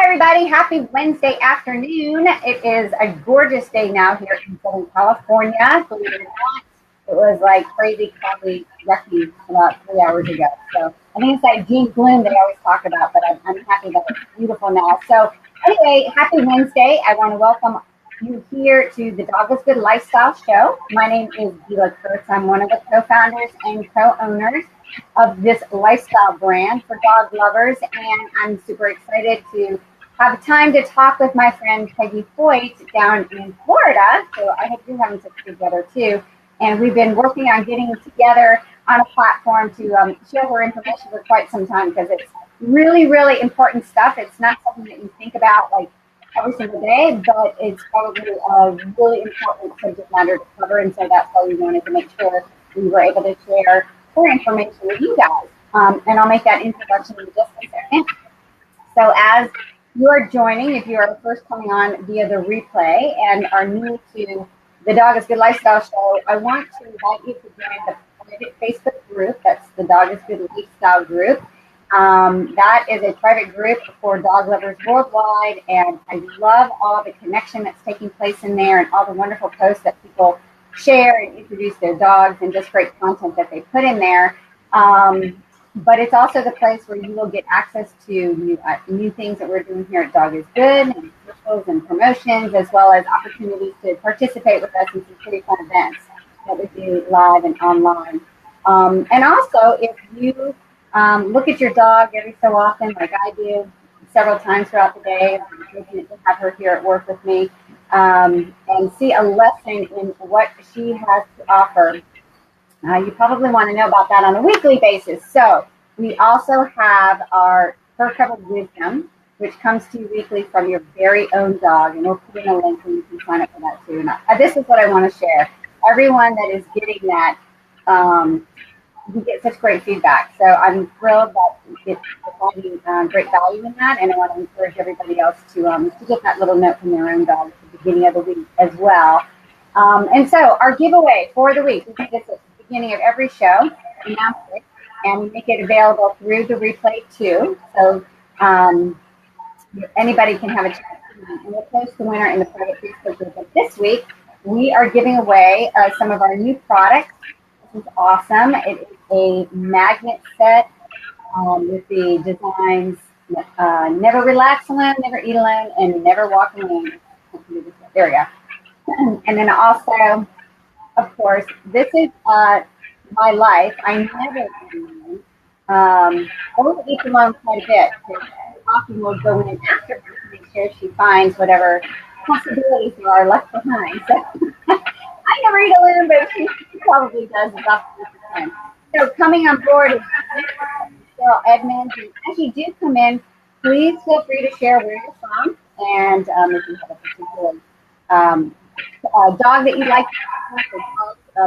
everybody. Happy Wednesday afternoon. It is a gorgeous day now here in Southern California. Believe it or not, it was like crazy, cloudy, yucky about 3 hours ago. So I think it's that June gloom they always talk about, but I'm happy that it's beautiful now. So anyway, happy Wednesday. I want to welcome you here to the Dog is Good Lifestyle Show. My name is Gila Kurtz. I'm one of the co-founders and co-owners of this lifestyle brand for dog lovers, and I'm super excited to have time to talk with my friend Peggy Hoyt down in Florida. So I hope you're having such together too. And we've been working on getting together on a platform to share her information for quite some time because it's really, really important stuff. It's not something that you think about like every single day, but it's probably a really important subject matter to cover. And so that's why we wanted to make sure we were able to share her information with you guys. And I'll make that introduction in just a second. So as you are joining, if you are first coming on via the replay and are new to the Dog is Good Lifestyle Show, I want to invite you to join the private Facebook group. That's the Dog is Good Lifestyle group. That is a private group for dog lovers worldwide, and I love all the connection that's taking place in there and all the wonderful posts that people share and introduce their dogs and just great content that they put in there. But it's also the place where you will get access to new things that we're doing here at Dog is Good, and commercials and promotions, as well as opportunities to participate with us in some pretty fun events that we do live and online. And also, if you look at your dog every so often, like I do several times throughout the day, I'm fortunate to have her here at work with me, and see a lesson in what she has to offer. You probably want to know about that on a weekly basis. So we also have our Fur Covered Wisdom, which comes to you weekly from your very own dog, and we'll put in a link and you can sign up for that too. And this is what I want to share. Everyone that is getting that, we get such great feedback. So I'm thrilled that it's finding great value in that, and I want to encourage everybody else to get that little note from their own dog at the beginning of the week as well. And so our giveaway for the week, we do this at the beginning of every show, announce it, and we make it available through the replay too. So anybody can have a chance. And we'll post the winner in the private Facebook group. But this week, we are giving away some of our new products. This is awesome. It is a magnet set with the designs Never Relax Alone, Never Eat Alone, and Never Walk Alone. There we go. And then also, of course, this is my life. I never eat alone. I will eat alone quite a bit. Often will go in after her to make sure she finds whatever possibilities there are left behind. So I never eat alone, but she probably does about the time. So coming on board is Cheryl Edmonds. And as you do come in, please feel free to share where you're from, and if you have a particular dog that you like,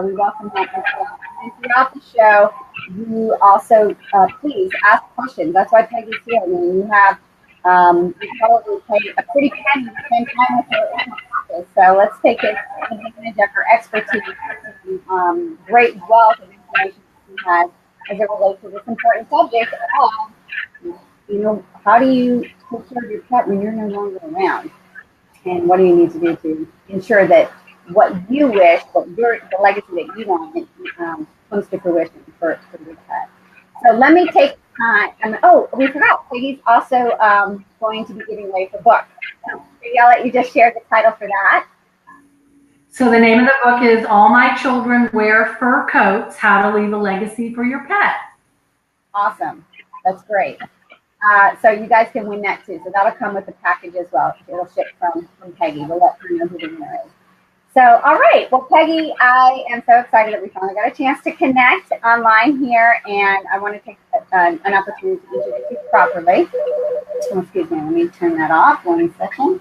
we welcome that as well. And throughout the show, you also please ask questions. That's why Peggy's here. I mean, you have you probably played a pretty penny to spend time with her in the office. So let's take advantage of her expertise and great wealth of information she has as it relates to this important subject of, how do you take care of your pet when you're no longer around? And what do you need to do to ensure that what you wish, the legacy that you want, comes to fruition for your pet? So let me take time. We forgot. Peggy's also going to be giving away the book. So maybe I'll let you just share the title for that. So the name of the book is All My Children Wear Fur Coats, How to Leave a Legacy for Your Pet. Awesome. That's great. So you guys can win that too. So that'll come with the package as well. It'll ship from Peggy. We'll let her know who the winner is. So, all right. Well, Peggy, I am so excited that we finally got a chance to connect online here, and I want to take an opportunity to introduce you properly. Oh, excuse me. Let me turn that off. 1 second.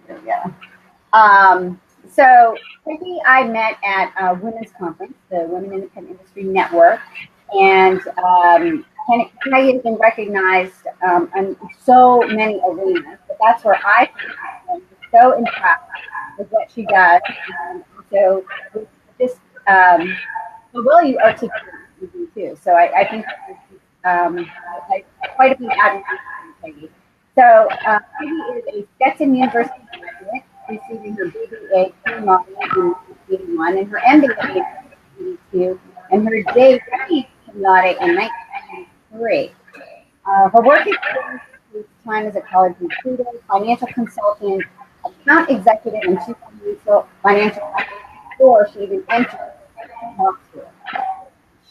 There we go. So, Peggy, I met at a women's conference, the Women Independent Industry Network, and Peggy has been recognized in so many arenas, but that's where I am so impressed with what she does. And so just well, you articulate what you do too. So I think quite a bit of admiration for Peggy. So Peggy is a Stetson University graduate, receiving her BBA cum laude in 1981 and her MBA in 1982, and her JD cum laude in 1993. Her work experience includes time as a college recruiter, financial consultant, account executive, and chief financial officer before she even entered law school.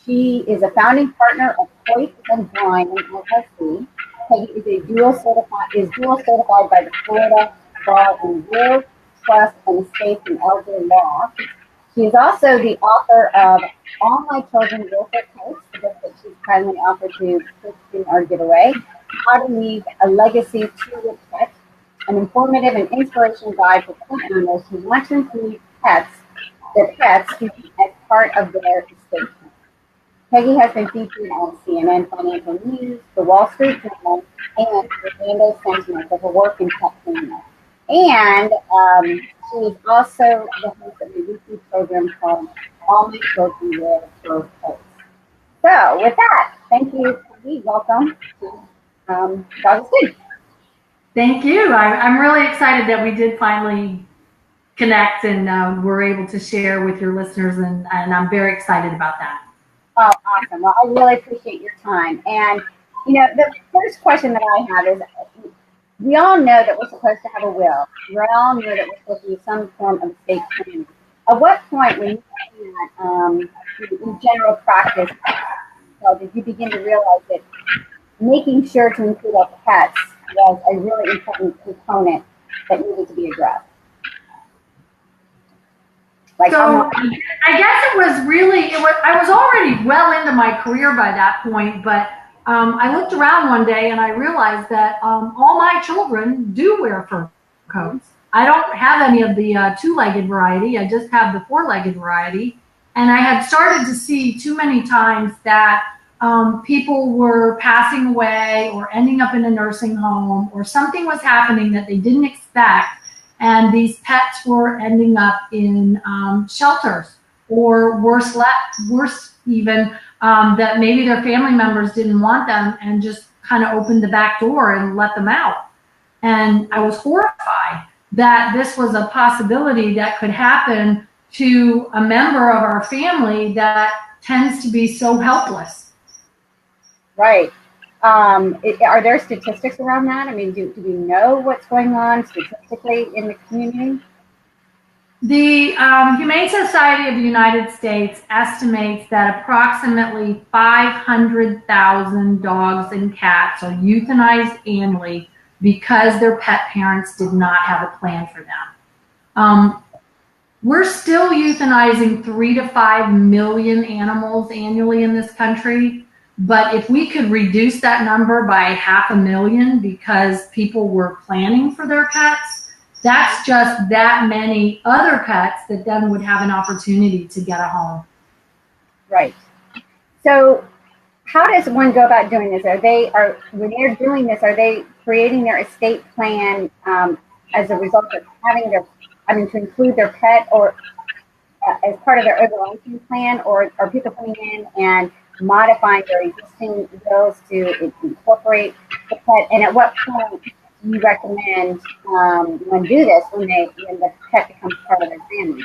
She is a founding partner of Hoyt and Bryan LLC. Peggy is dual certified by the Florida Bar in Will, Trust, and Estates and Elder Law. She is also the author of All My Children Will for Coats, the book that she's kindly offered to Christine our giveaway, How to Leave a Legacy to Your Pet, an informative and inspirational guide for pet owners who want to include their pets as part of their estate. Peggy has been featured on CNN Financial News, The Wall Street Journal, and Orlando Sentinel for her work in pet family. And she is also the host of a weekly program called All My Children Wear Fur Coats. So, with that, thank you, Peggy. Welcome to Dog City. Thank you. I'm really excited that we did finally connect and we're able to share with your listeners, and I'm very excited about that. Oh, awesome. Well, I really appreciate your time. And, the first question that I have is, we all know that we're supposed to have a will. We all know that we're supposed to do some form of estate planning. At what point, when you had in general practice, did you begin to realize that making sure to include our pets was a really important component that needed to be addressed? So I guess it was really, I was already well into my career by that point, but I looked around one day and I realized that all my children do wear fur coats. I don't have any of the two-legged variety. I just have the four-legged variety. And I had started to see too many times that people were passing away or ending up in a nursing home, or something was happening that they didn't expect. And these pets were ending up in shelters, or worse even, that maybe their family members didn't want them and just kind of opened the back door and let them out. And I was horrified that this was a possibility that could happen to a member of our family that tends to be so helpless. Right. Are there statistics around that? I mean, do we know what's going on statistically in the community? The Humane Society of the United States estimates that approximately 500,000 dogs and cats are euthanized annually because their pet parents did not have a plan for them. We're still euthanizing 3 to 5 million animals annually in this country. But if we could reduce that number by 500,000 because people were planning for their pets, that's just that many other pets that then would have an opportunity to get a home. Right. So how does one go about doing this? When they're doing this, are they creating their estate plan as a result of having to include their pet or as part of their overarching plan, or are people coming in and modifying their existing wills to incorporate the pet? And at what point do you recommend when do this when the pet becomes part of their family?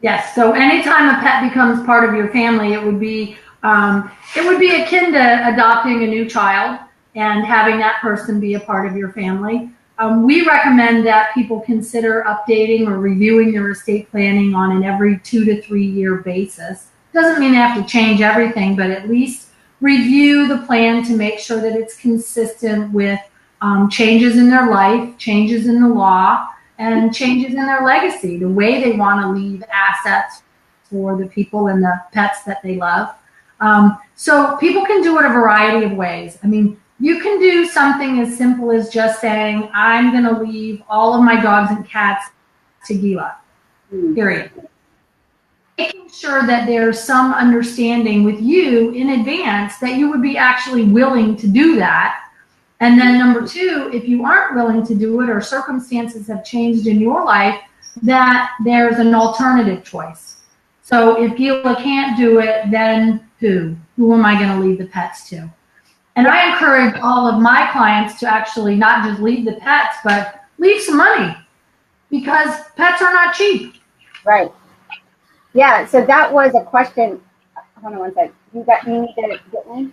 Yes. So anytime a pet becomes part of your family, it would be akin to adopting a new child and having that person be a part of your family. We recommend that people consider updating or reviewing their estate planning on an every 2 to 3 year basis. Doesn't mean they have to change everything, but at least review the plan to make sure that it's consistent with changes in their life, changes in the law, and changes in their legacy, the way they want to leave assets for the people and the pets that they love. So people can do it a variety of ways. I mean, you can do something as simple as just saying, I'm going to leave all of my dogs and cats to Gila, period. Making sure that there's some understanding with you in advance that you would be actually willing to do that. And then number two, if you aren't willing to do it or circumstances have changed in your life, that there's an alternative choice. So if Gila can't do it, then who? Who am I going to leave the pets to? And I encourage all of my clients to actually not just leave the pets, but leave some money, because pets are not cheap. Right. Yeah. So that was a question. Hold on one sec. You need to get me?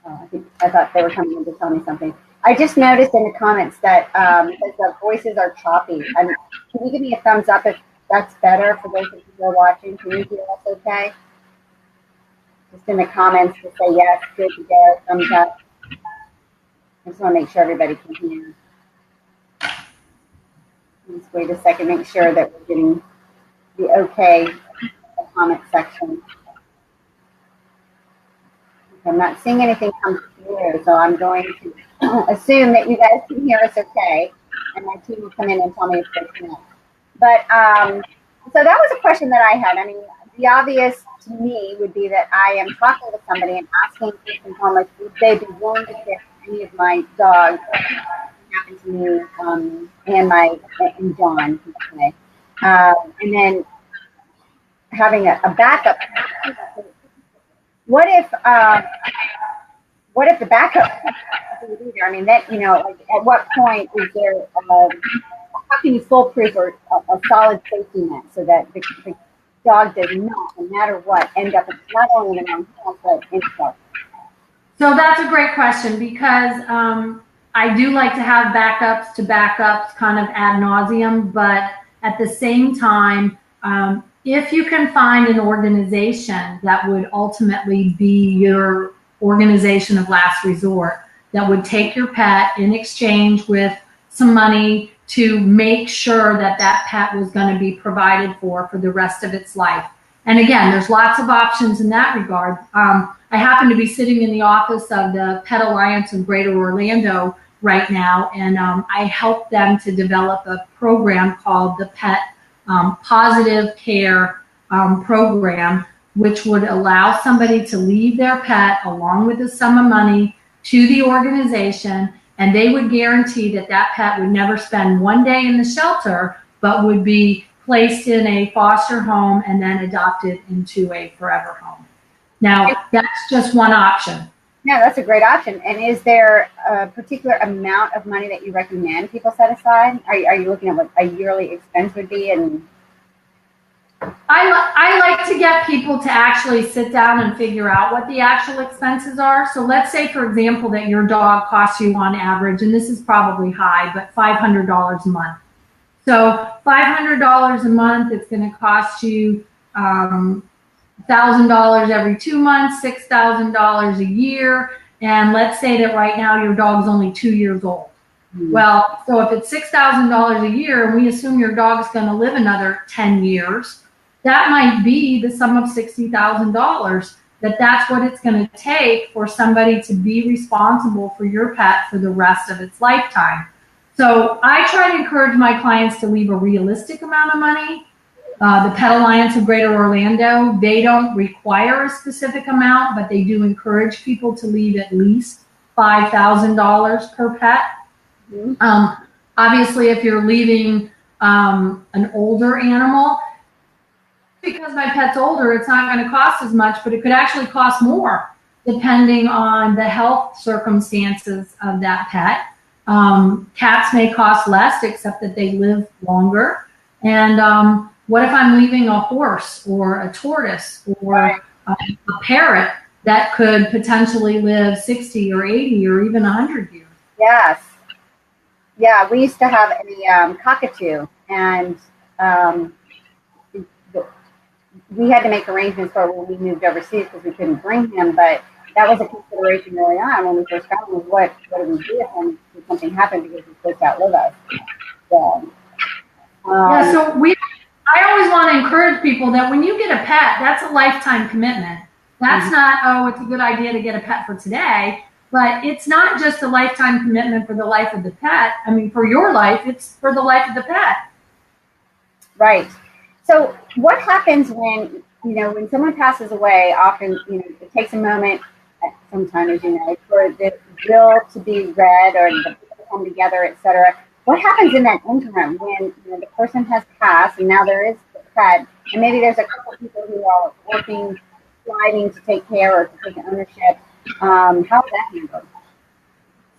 Oh, I thought they were coming in to tell me something. I just noticed in the comments that the voices are choppy. Can you give me a thumbs up if that's better for those of you who are watching? Can you hear us okay? Just in the comments to say yes, good to go, thumbs up. I just want to make sure everybody can hear. Just wait a second, make sure that we're getting the okay in the comment section. I'm not seeing anything come through, so I'm going to assume that you guys can hear us okay, and my team will come in and tell me if they can. But so that was a question that I had. I mean, the obvious to me would be that I am talking to somebody and asking first and foremost, would they be willing to share any of my dogs that happened to me and John, okay. And then having a backup. What if the backup? I mean, that, you know, like, at what point is there? How can you foolproof or a solid safety net so that the dog does not, no matter what, end up not only in the wrong hands but in trouble? So that's a great question, because I do like to have backups kind of ad nauseum, but at the same time, if you can find an organization that would ultimately be your organization of last resort, that would take your pet in exchange with some money to make sure that that pet was going to be provided for the rest of its life. And again, there's lots of options in that regard. I happen to be sitting in the office of the Pet Alliance of Greater Orlando right now, and I help them to develop a program called the Pet Positive Care Program, which would allow somebody to leave their pet along with a sum of money to the organization, and they would guarantee that that pet would never spend one day in the shelter, but would be placed in a foster home and then adopted into a forever home. Now, that's just one option. Yeah, that's a great option. And is there a particular amount of money that you recommend people set aside? Are you looking at what a yearly expense would be? And I like to get people to actually sit down and figure out what the actual expenses are. So let's say, for example, that your dog costs you on average, and this is probably high, but $500 a month. So $500 a month, it's going to cost you $1,000 every 2 months, $6,000 a year. And let's say that right now your dog's only 2 years old. Mm-hmm. Well, so if it's $6,000 a year, and we assume your dog's going to live another 10 years, that might be the sum of $60,000. That's what it's going to take for somebody to be responsible for your pet for the rest of its lifetime. So I try to encourage my clients to leave a realistic amount of money. The Pet Alliance of Greater Orlando, they don't require a specific amount, but they do encourage people to leave at least $5,000 per pet. Mm-hmm. Obviously, if you're leaving an older animal, because my pet's older, it's not going to cost as much, but it could actually cost more depending on the health circumstances of that pet. Cats may cost less, except that they live longer. And what if I'm leaving a horse or a tortoise or a parrot that could potentially live 60 or 80 or even 100 years? Yes. Yeah, we used to have a cockatoo, and we had to make arrangements for when we moved overseas because we couldn't bring him, but that was a consideration early on when we first got him, was what do we do if something happened, because he's supposed to outlive us. So, I always want to encourage people that when you get a pet, that's a lifetime commitment. That's not, it's a good idea to get a pet for today, but it's not just a lifetime commitment for the life of the pet. I mean, for your life, it's for the life of the pet. Right. So what happens when someone passes away? Often, it takes a moment, sometimes, for the will to be read or the people to come together, etc. What happens in that interim when the person has passed and now there is the pet, and maybe there's a couple of people who are working, striving to take care or to take ownership? How is that handled?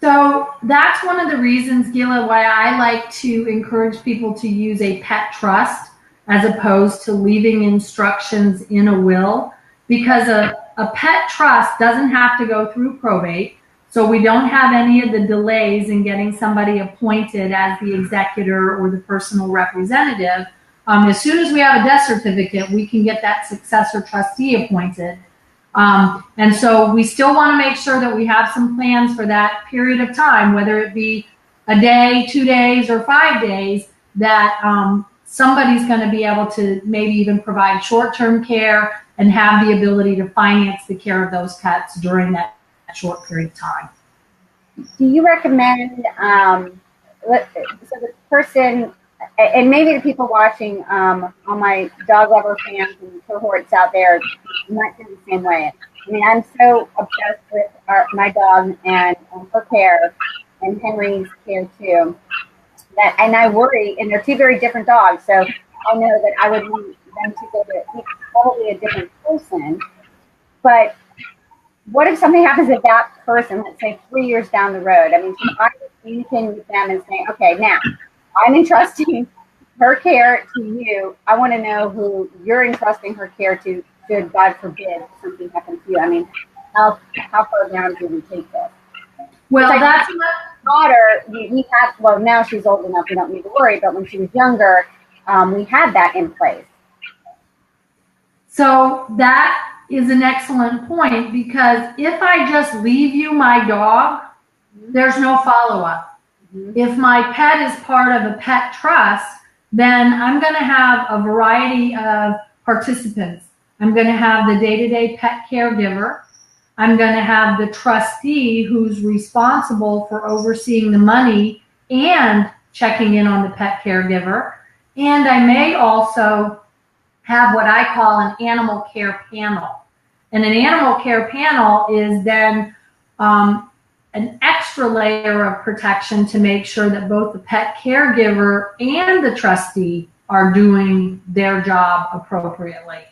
So that's one of the reasons, Gila, why I like to encourage people to use a pet trust as opposed to leaving instructions in a will, because a pet trust doesn't have to go through probate. So we don't have any of the delays in getting somebody appointed as the executor or the personal representative. As soon as we have a death certificate, we can get that successor trustee appointed. And so we still want to make sure that we have some plans for that period of time, whether it be a day, 2 days, or 5 days, that somebody's going to be able to maybe even provide short-term care and have the ability to finance the care of those pets during that short period of time. Do you recommend, so the person, and maybe the people watching, all my dog lover fans and cohorts out there might feel the same way. I mean, I'm so obsessed with my dog and her care and Henry's care too. And I worry, and they're two very different dogs, so I know that I would want them to go to probably a different person. But what if something happens to that person, let's say 3 years down the road? I mean, should I communicate with them and say, okay, now I'm entrusting her care to you. I want to know who you're entrusting her care to, should, God forbid, something happens to you. I mean, how far down do we take this? Well, that's daughter, we had, well, now she's old enough, we don't need to worry, but when she was younger, we had that in place. So that is an excellent point, because if I just leave you my dog, there's no follow-up. If my pet is part of a pet trust, then I'm going to have a variety of participants. I'm going to have the day-to-day pet caregiver. I'm going to have the trustee who's responsible for overseeing the money and checking in on the pet caregiver. And I may also have what I call an animal care panel. And an animal care panel is then an extra layer of protection to make sure that both the pet caregiver and the trustee are doing their job appropriately.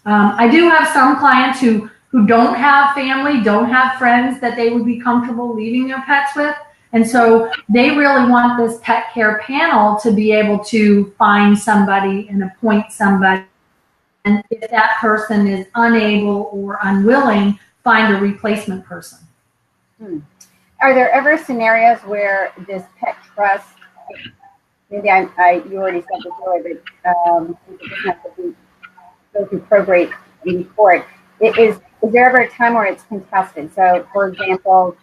I do have some clients who don't have family, don't have friends that they would be comfortable leaving their pets with. And so they really want this pet care panel to be able to find somebody and appoint somebody. And if that person is unable or unwilling, find a replacement person. Are there ever scenarios where this pet trust, maybe you already said this earlier, but it doesn't have to go through probate in court. Is there ever a time where it's contested? So, for example,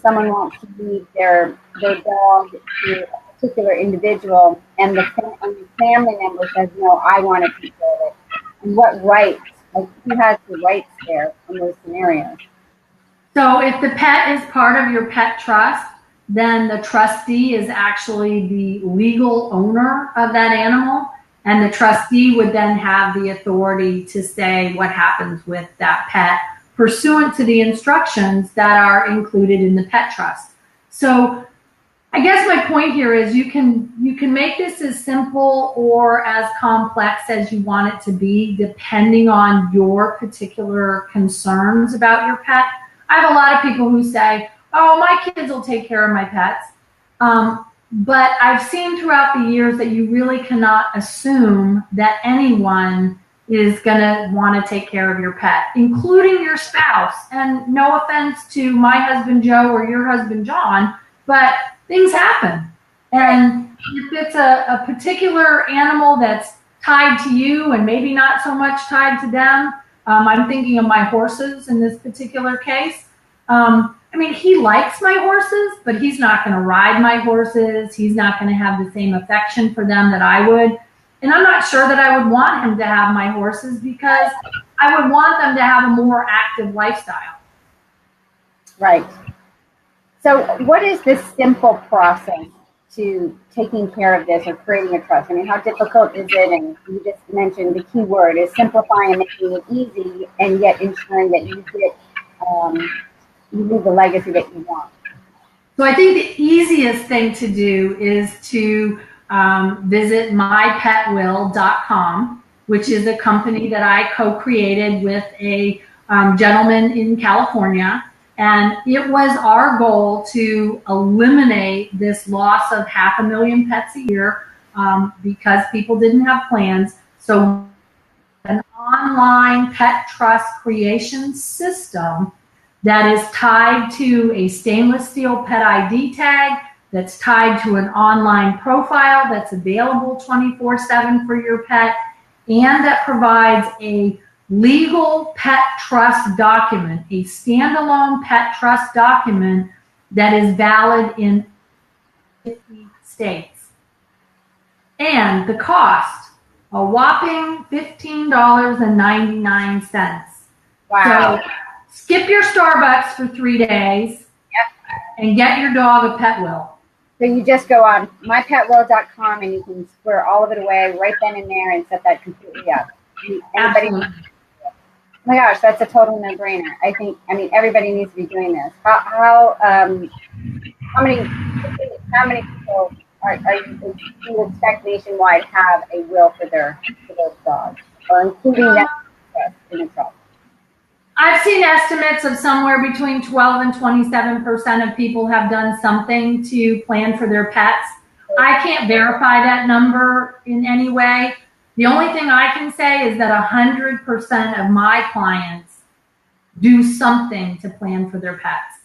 someone wants to leave their dog to a particular individual, and the family member says, no, I want to control it. And what rights, like who has the rights there in those scenarios? So if the pet is part of your pet trust, then the trustee is actually the legal owner of that animal. And the trustee would then have the authority to say what happens with that pet pursuant to the instructions that are included in the pet trust. So I guess my point here is you can make this as simple or as complex as you want it to be, depending on your particular concerns about your pet. I have a lot of people who say, oh, my kids will take care of my pets. But I've seen throughout the years that you really cannot assume that anyone is going to want to take care of your pet, including your spouse. And no offense to my husband Joe or your husband John, but things happen. And if it's a particular animal that's tied to you and maybe not so much tied to them, I'm thinking of my horses in this particular case. I mean, he likes my horses, but he's not going to ride my horses. He's not going to have the same affection for them that I would. And I'm not sure that I would want him to have my horses, because I would want them to have a more active lifestyle. Right. So what is this simple process to taking care of this or creating a trust? I mean, how difficult is it? And you just mentioned the key word is simplifying and making it easy, and yet ensuring that you get you leave the legacy that you want. So I think the easiest thing to do is to visit mypetwill.com, which is a company that I co-created with a gentleman in California. And it was our goal to eliminate this loss of 500,000 pets a year because people didn't have plans. So an online pet trust creation system that is tied to a stainless steel pet ID tag, that's tied to an online profile that's available 24/7 for your pet, and that provides a legal pet trust document, a standalone pet trust document that is valid in 50 states. And the cost, a whopping $15.99. Wow. So skip your Starbucks for 3 days. Yep. And get your dog a pet will. So you just go on mypetwill.com and you can square all of it away right then and there and set that completely up. Absolutely. Oh my gosh, that's a total no-brainer. I mean, everybody needs to be doing this. How many people do you expect nationwide have a will for their dogs, or including that in the trust? I've seen estimates of somewhere between 12 and 27% of people have done something to plan for their pets. I can't verify that number in any way. The only thing I can say is that 100% of my clients do something to plan for their pets.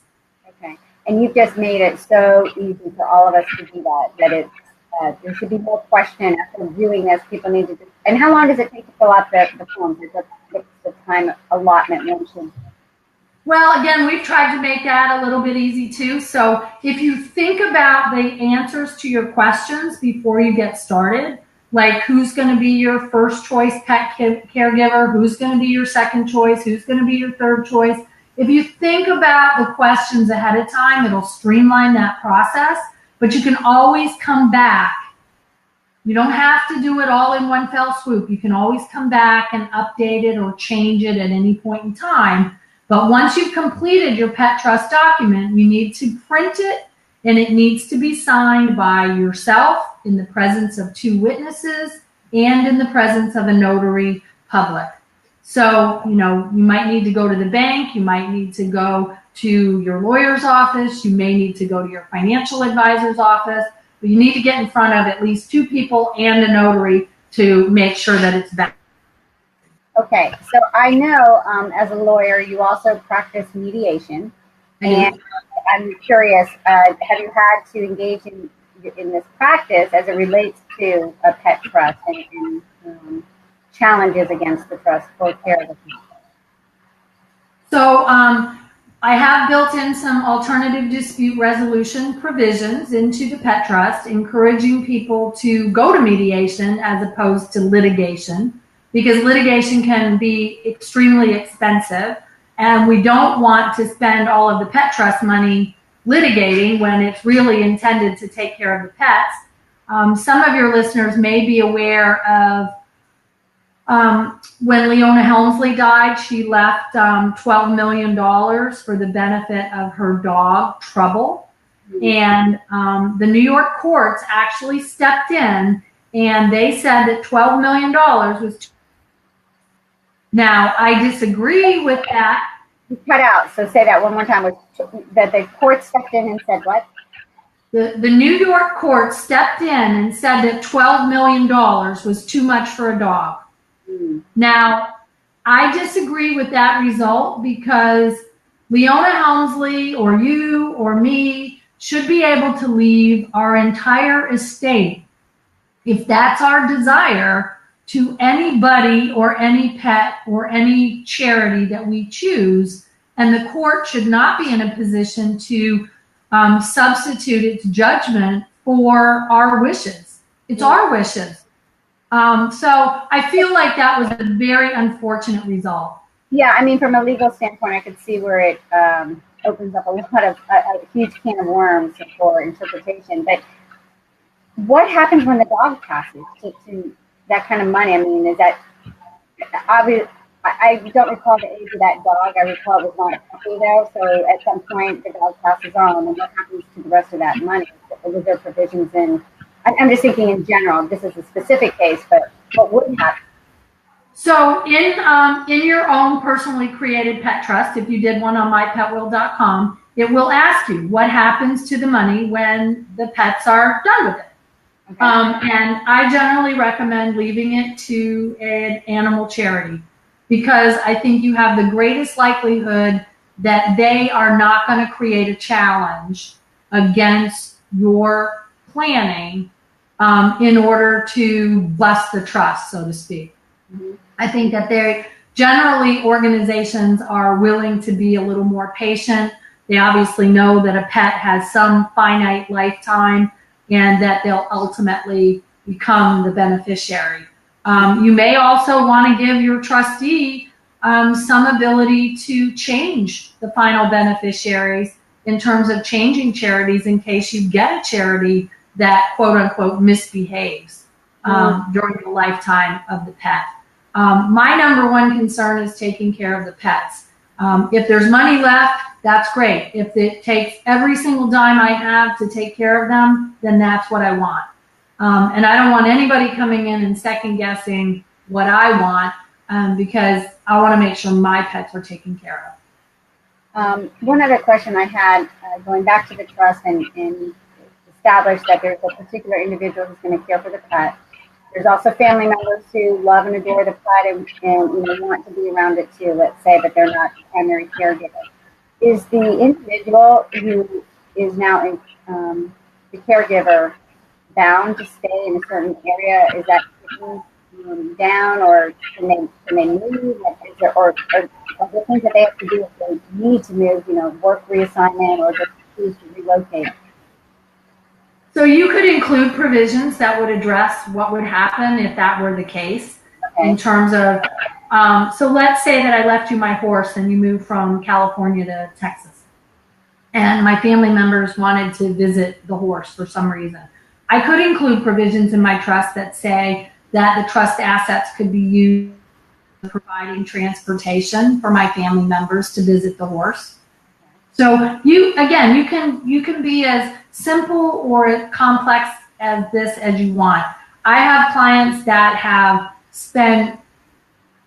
Okay, and you've just made it so easy for all of us to do that it's there should be no question after viewing this. People need to do. And how long does it take to fill out the forms? What's the time allotment mentioned? Well, again, we've tried to make that a little bit easy too. So if you think about the answers to your questions before you get started, like who's going to be your first choice pet caregiver, who's going to be your second choice, who's going to be your third choice. If you think about the questions ahead of time, it'll streamline that process, but you can always come back. You don't have to do it all in one fell swoop. You can always come back and update it or change it at any point in time. But once you've completed your pet trust document, you need to print it, and it needs to be signed by yourself in the presence of 2 witnesses and in the presence of a notary public. So, you might need to go to the bank, you might need to go to your lawyer's office, you may need to go to your financial advisor's office, but you need to get in front of at least 2 people and a notary to make sure that it's valid. Okay, so I know as a lawyer, you also practice mediation, and I'm curious, have you had to engage in this practice as it relates to a pet trust and challenges against the trust for care of the pet? So I have built in some alternative dispute resolution provisions into the pet trust, encouraging people to go to mediation as opposed to litigation, because litigation can be extremely expensive, and we don't want to spend all of the pet trust money litigating when it's really intended to take care of the pets. Some of your listeners may be aware of when Leona Helmsley died, she left $12 million for the benefit of her dog, Trouble. And the New York courts actually stepped in, and they said that $12 million was too. Now, I disagree with that. You cut out, so say that one more time. That the court stepped in and said what? The New York court stepped in and said that $12 million was too much for a dog. Now, I disagree with that result, because Leona Helmsley or you or me should be able to leave our entire estate, if that's our desire, to anybody or any pet or any charity that we choose. And the court should not be in a position to substitute its judgment for our wishes. It's our wishes. So I feel like that was a very unfortunate result. Yeah, I mean, from a legal standpoint, I could see where it opens up a lot of a huge can of worms for interpretation. But what happens when the dog passes to that kind of money? I mean, is that obvious? I don't recall the age of that dog. I recall it was not a puppy though. So at some point, the dog passes on, and what happens to the rest of that money? Was there provisions in? I'm just thinking in general. This is a specific case, but what would happen? So in your own personally created pet trust, if you did one on mypetworld.com, it will ask you what happens to the money when the pets are done with it. Okay. And I generally recommend leaving it to an animal charity because I think you have the greatest likelihood that they are not going to create a challenge against your planning in order to bust the trust, so to speak. Mm-hmm. I think that they generally organizations are willing to be a little more patient. They obviously know that a pet has some finite lifetime and that they'll ultimately become the beneficiary. You may also want to give your trustee some ability to change the final beneficiaries in terms of changing charities in case you get a charity that quote unquote misbehaves during the lifetime of the pet. My number one concern is taking care of the pets. If there's money left, that's great. If it takes every single dime I have to take care of them, then that's what I want. And I don't want anybody coming in and second guessing what I want because I want to make sure my pets are taken care of. One other question I had, going back to the trust and establish that there's a particular individual who's going to care for the pet. There's also family members who love and adore the pet and want to be around it too, let's say, but they're not the primary caregiver. Is the individual who is now the caregiver bound to stay in a certain area? Is that down, or can they move? Or are there things that they have to do if they need to move, work reassignment or just choose to relocate? So you could include provisions that would address what would happen if that were the case. Okay. In terms of, so let's say that I left you my horse and you moved from California to Texas. And my family members wanted to visit the horse for some reason. I could include provisions in my trust that say that the trust assets could be used for providing transportation for my family members to visit the horse. So you can be as simple or as complex as this as you want. I have clients that have spent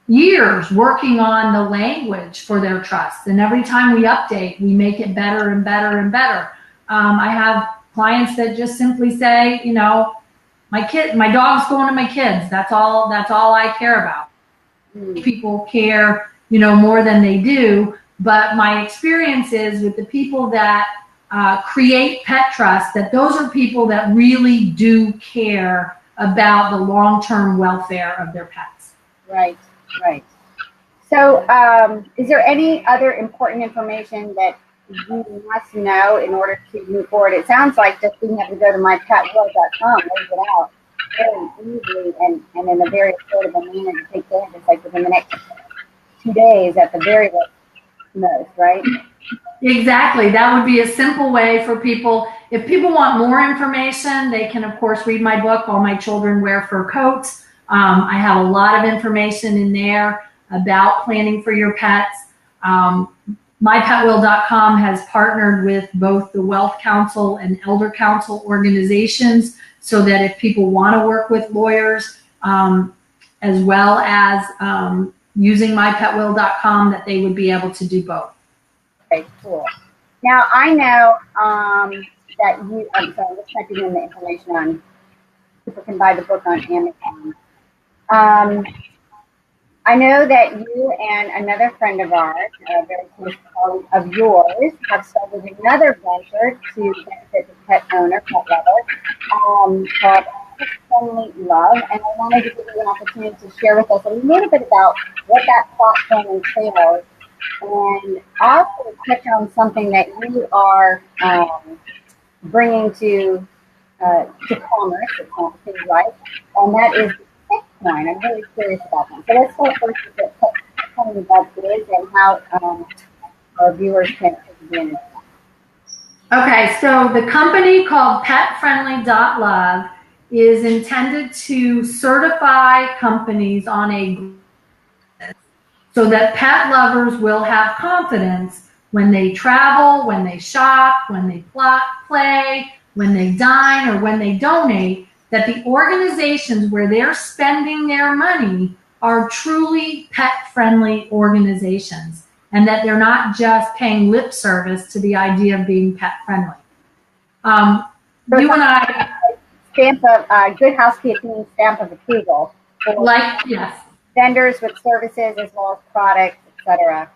years working on the language for their trust, and every time we update, we make it better and better and better. I have clients that just simply say, my dog's going to my kids. That's all I care about. People care, more than they do. But my experience is with the people that create pet trust, that those are people that really do care about the long-term welfare of their pets. Right. So is there any other important information that you must know in order to move forward? It sounds like just being able to go to mypetworld.com, lays it out very easily and in a very affordable manner to take care of this, like within the next 2 days at the very most, right? Exactly. That would be a simple way for people. If people want more information, they can, of course, read my book, All My Children Wear Fur Coats. I have a lot of information in there about planning for your pets. MyPetWill.com has partnered with both the Wealth Council and Elder Council organizations so that if people want to work with lawyers, as well as using MyPetWill.com, that they would be able to do both. Okay, cool. Now, I know that you, I'm just typing in the information on, people can buy the book on Amazon. I know that you and another friend of ours, a very close colleague of yours, have started another venture to benefit the pet owner, pet lover, called Pet Friendly Love. And I wanted to give you an opportunity to share with us a little bit about what that platform entails, and also touch on something that you are bringing to commerce, it seems like, and that is Bitcoin. I'm really curious about that. So let's start first with what Pet Friendly Love is and how our viewers can take advantage of that. Okay, so the company called PetFriendly.love is intended to certify companies on a so that pet lovers will have confidence when they travel, when they shop, when they play, when they dine, or when they donate, that the organizations where they're spending their money are truly pet-friendly organizations, and that they're not just paying lip service to the idea of being pet-friendly. You and I stamp of good housekeeping stamp of approval for like, yes, vendors with services as well as products, etc.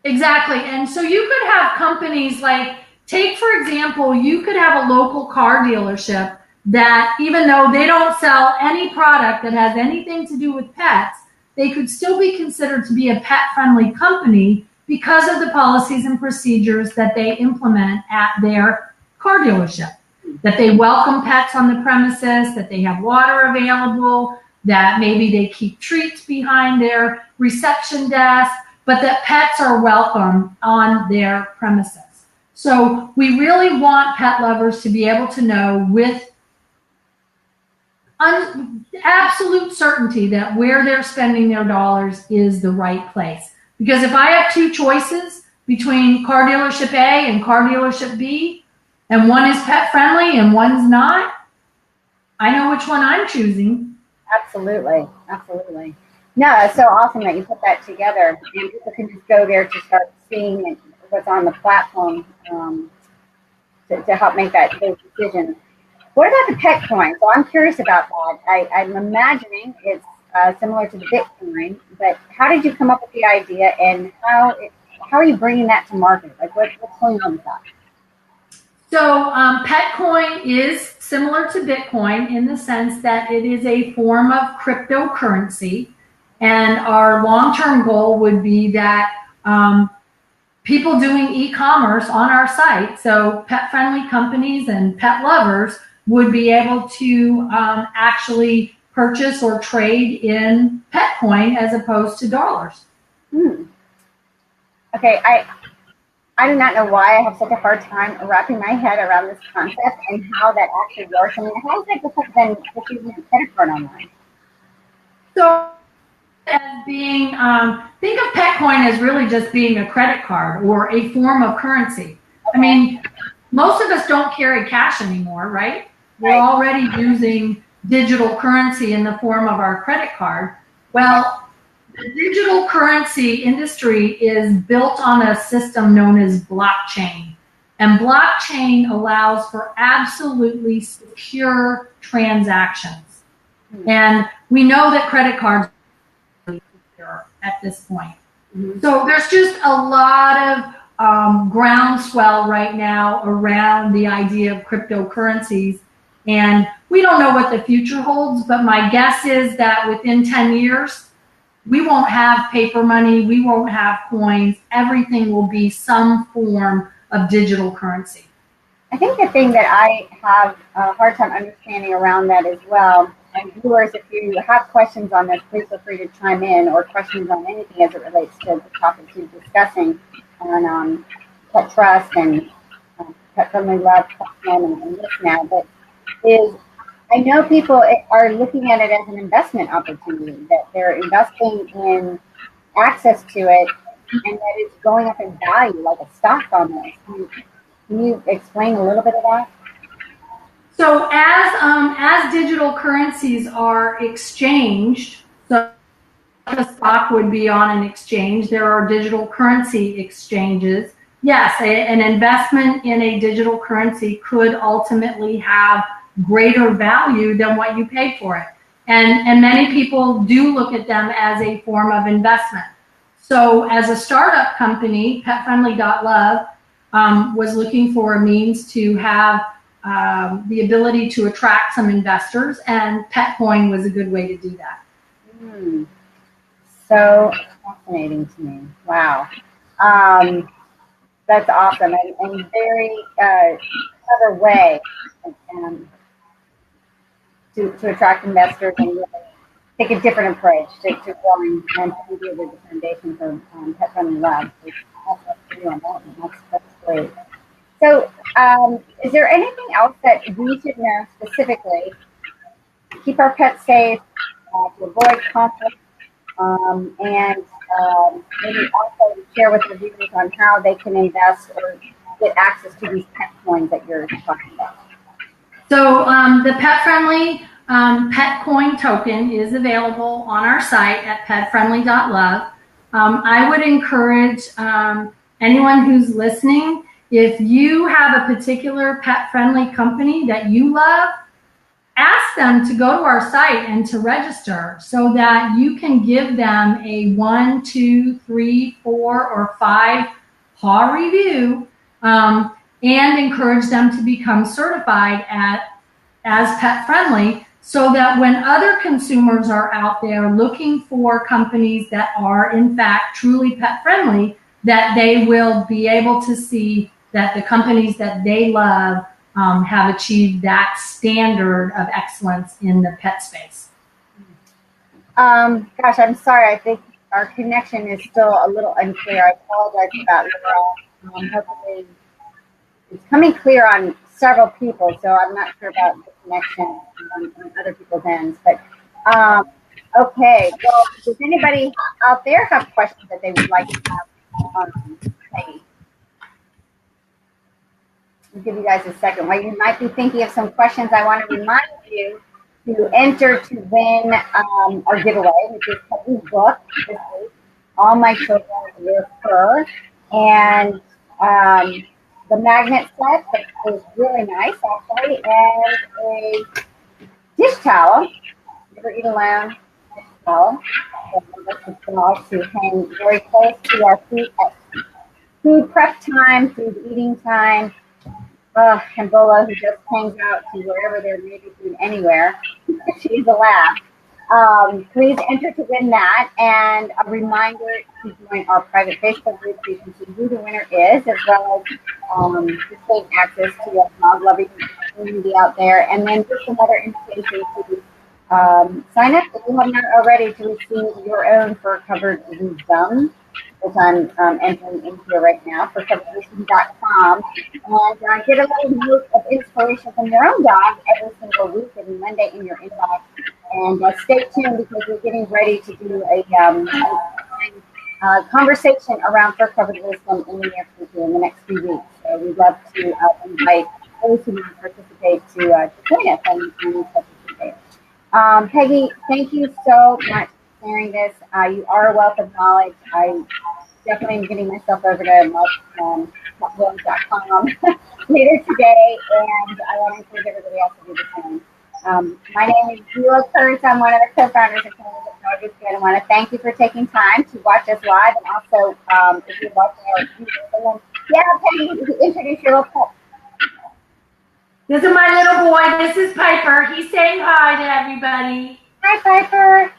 exactly. And so you could have companies like, take for example, you could have a local car dealership that, even though they don't sell any product that has anything to do with pets, they could still be considered to be a pet-friendly company because of the policies and procedures that they implement at their car dealership. That they welcome pets on the premises, that they have water available, that maybe they keep treats behind their reception desk, but that pets are welcome on their premises. So we really want pet lovers to be able to know with absolute certainty that where they're spending their dollars is the right place. Because if I have two choices between car dealership A and car dealership B, and one is pet friendly and one's not, I know which one I'm choosing. Absolutely, absolutely. No, it's so awesome that you put that together, and people can just go there to start seeing what's on the platform to help make those decisions. What about the pet coin? So I'm curious about that. I'm imagining it's similar to the Bitcoin, but how did you come up with the idea, and how are you bringing that to market? Like, what's going on with that? So Petcoin is similar to Bitcoin in the sense that it is a form of cryptocurrency, and our long-term goal would be that people doing e-commerce on our site, so pet-friendly companies and pet lovers, would be able to actually purchase or trade in Petcoin as opposed to dollars. Okay, I do not know why I have such a hard time wrapping my head around this concept and how that actually works. I mean, how is that different than just using a credit card online? So, as being, think of Petcoin as really just being a credit card or a form of currency. Okay. I mean, most of us don't carry cash anymore, right? We're already using digital currency in the form of our credit card. Well, the digital currency industry is built on a system known as blockchain. And blockchain allows for absolutely secure transactions. And we know that credit cards are really secure at this point. So there's just a lot of groundswell right now around the idea of cryptocurrencies. And we don't know what the future holds, but my guess is that within 10 years, we won't have paper money, we won't have coins, everything will be some form of digital currency. I think the thing that I have a hard time understanding around that as well, and viewers, if you have questions on this, please feel free to chime in, or questions on anything as it relates to the topics you're discussing on pet trust and pet friendly love and this now, but is I know people are looking at it as an investment opportunity, that they're investing in access to it and that it's going up in value like a stock almost. Can you explain a little bit of that? So as digital currencies are exchanged, so the stock would be on an exchange, there are digital currency exchanges. Yes, an investment in a digital currency could ultimately have greater value than what you paid for it. And many people do look at them as a form of investment. So as a startup company, petfriendly.love was looking for a means to have the ability to attract some investors, and Petcoin was a good way to do that. So fascinating to me. Wow. That's awesome, and very clever way to attract investors and really take a different approach to growing and to be the foundation for Pet Friendly Lab. That's great. So, is there anything else that we should know specifically to keep our pets safe, to avoid conflict, and maybe also share with the viewers on how they can invest or get access to these pet coins that you're talking about? So the Pet Friendly pet coin token is available on our site at petfriendly.love. I would encourage anyone who's listening, if you have a particular pet-friendly company that you love, ask them to go to our site and to register so that you can give them a 1, 2, 3, 4, or 5 paw review, and encourage them to become certified as pet friendly, so that when other consumers are out there looking for companies that are in fact truly pet friendly, that they will be able to see that the companies that they love have achieved that standard of excellence in the pet space. Gosh, I'm sorry. I think our connection is still a little unclear. I apologize about that. Hopefully it's coming clear on several people, so I'm not sure about the connection on other people's ends. But okay, well, does anybody out there have questions that they would like to have? Peggy? I'll give you guys a second. While you might be thinking of some questions, I want to remind you to enter to win our giveaway, which is Peggy's book this week, All My Children Wear Fur, and the magnet set that is really nice, actually, and a dish towel. Never eat alone. Dish towel. To hang very close to our feet at food prep time, food eating time. And Bola, who just hangs out to wherever there may be food anywhere. She's a laugh. Please enter to win that, and a reminder to join our private Facebook group so you can see who the winner is, as well as to gain access to a dog-loving community out there. And then just another invitation to sign up if you have not already to receive your own fur-covered wisdom, which I'm entering into right now for furcoveredwisdom.com, and get a little note of inspiration from your own dog every single week, every Monday in your inbox. And stay tuned, because we're getting ready to do a conversation around fur-covered wisdom in the near future, in the next few weeks. So we'd love to invite those who want to participate to join us and participate. Peggy, thank you so much for sharing this. You are a wealth of knowledge. I definitely am getting myself over to petwilliams.com later today, and I want to encourage everybody else to do the same. My name is Sheila Kurtz. I'm one of the co-founders of Doggies Good. I want to thank you for taking time to watch us live, and also if you're watching our YouTube, Peggy, introduce your little pet. This is my little boy. This is Piper. He's saying hi to everybody. Hi, Piper.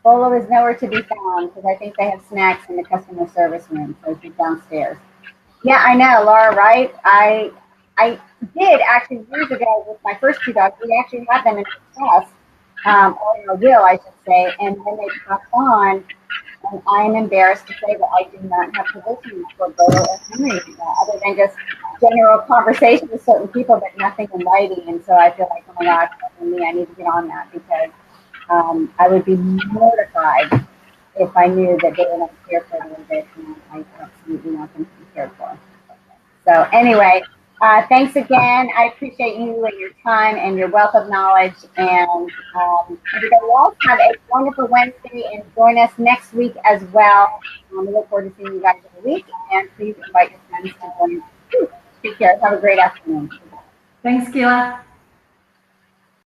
Bolo is nowhere to be found, because I think they have snacks in the customer service room, so she's downstairs. Yeah, I know, Laura, right? I did actually years ago with my first two dogs. We actually had them in a test, or in a will, I should say, and then they popped on, and I am embarrassed to say that I do not have permission for Bolo or Henry, other than just general conversation with certain people, but nothing in writing. And so I feel like, oh my gosh, I need to get on that, because I would be mortified if I knew that they were not cared for a little bit, and I absolutely want them to be cared for. So anyway, thanks again. I appreciate you and your time and your wealth of knowledge. And everybody else, have a wonderful Wednesday, and join us next week as well. We look forward to seeing you guys in the week, and please invite your friends to join. Take care. Have a great afternoon. Thanks, Keila.